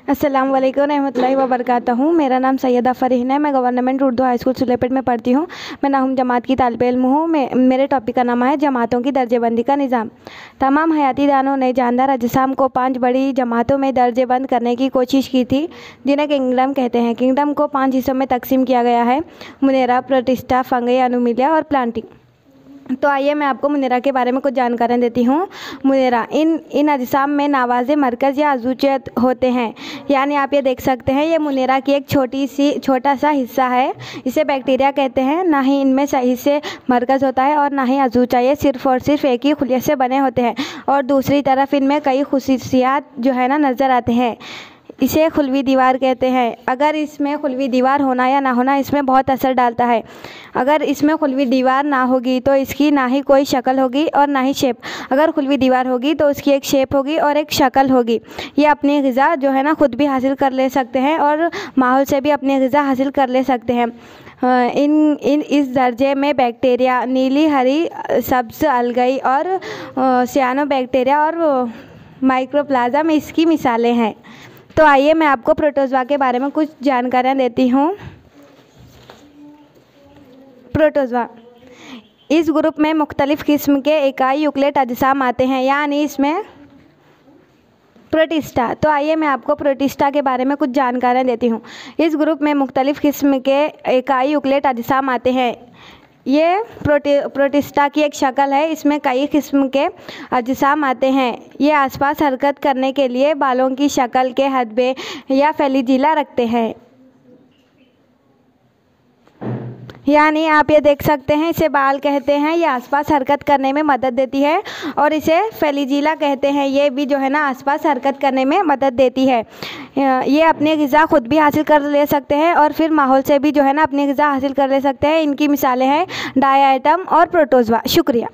अस्सलाम वालेकुम रहमतुल्लाहि व बरकातहू। मेरा नाम सैयदा फ़रीन है। मैं गवर्नमेंट उर्दू हाई स्कूल सुलेपेट में पढ़ती हूँ। मैं नाहुम जमात की तालिबे इल्म हूँ। मेरे टॉपिक का नाम है जमातों की दर्जेबंदी का निज़ाम। तमाम हयाती दानों ने जानदार अजसाम को 5 बड़ी जमातों में दर्जेबंद करने की कोशिश की थी, जिन्हें किंगडम कहते हैं। किंगडम को 5 हिस्सों में तकसीम किया गया है: मुनेरा, प्रोटिस्टा, फंगई, अनुमिलिया और प्लांटिंग। तो आइए मैं आपको मुनेरा के बारे में कुछ जानकारी देती हूँ। मुनेरा इन अजसाम में नवाज़े मरकज़ या अज़ूचत होते हैं। यानी आप ये देख सकते हैं, ये मुनेरा की एक छोटा सा हिस्सा है। इसे बैक्टीरिया कहते हैं। ना ही इनमें सही से मरकज़ होता है और ना ही अज़ूचा। ये सिर्फ़ और सिर्फ एक ही खुलिया से बने होते हैं और दूसरी तरफ इनमें कई खुसूसियात जो है ना नज़र आते हैं। इसे खुलवी दीवार कहते हैं। अगर इसमें खुलवी दीवार होना या ना होना इसमें बहुत असर डालता है। अगर इसमें खुलवी दीवार ना होगी तो इसकी ना ही कोई शक्ल होगी और ना ही शेप। अगर खुलवी दीवार होगी तो उसकी एक शेप होगी और एक शक्ल होगी। ये अपनी ग़िज़ा जो है ना खुद भी हासिल कर ले सकते हैं और माहौल से भी अपनी ग़िज़ा हासिल कर ले सकते हैं। इस दर्जे में बैक्टीरिया, नीली, हरी, सब्ज़ अलगई और सियानोबैक्टीरिया और माइक्रोप्लाज्म इसकी मिसालें हैं। तो आइए मैं आपको प्रोटोज़ोआ के बारे में कुछ जानकारियाँ देती हूँ। प्रोटोज़ोआ इस ग्रुप में मुख्तलिफ़ किस्म के इकाई यूक्लिड अजसाम आते हैं, यानी इसमें प्रोटिस्टा। तो आइए मैं आपको प्रोटिस्टा के बारे में कुछ जानकारियाँ देती हूँ। इस ग्रुप में मुख्तलिफ़ किस्म के इकाई यूक्लिड अजसाम आते हैं। ये प्रोटिस्टा की एक शक्ल है। इसमें कई किस्म के अजसाम आते हैं। ये आसपास हरकत करने के लिए बालों की शक्ल के हदबे या फ्लैजिला रखते हैं। यानी आप ये देख सकते हैं, इसे बाल कहते हैं। ये आसपास हरकत करने में मदद देती है और इसे फ्लैजिला कहते हैं। ये भी जो है ना आसपास हरकत करने में मदद देती है। ये अपनी ग़िज़ा खुद भी हासिल कर ले सकते हैं और फिर माहौल से भी जो है ना अपनी ग़िज़ा हासिल कर ले सकते हैं। इनकी मिसालें हैं डायटम और प्रोटोज़ोआ। शुक्रिया।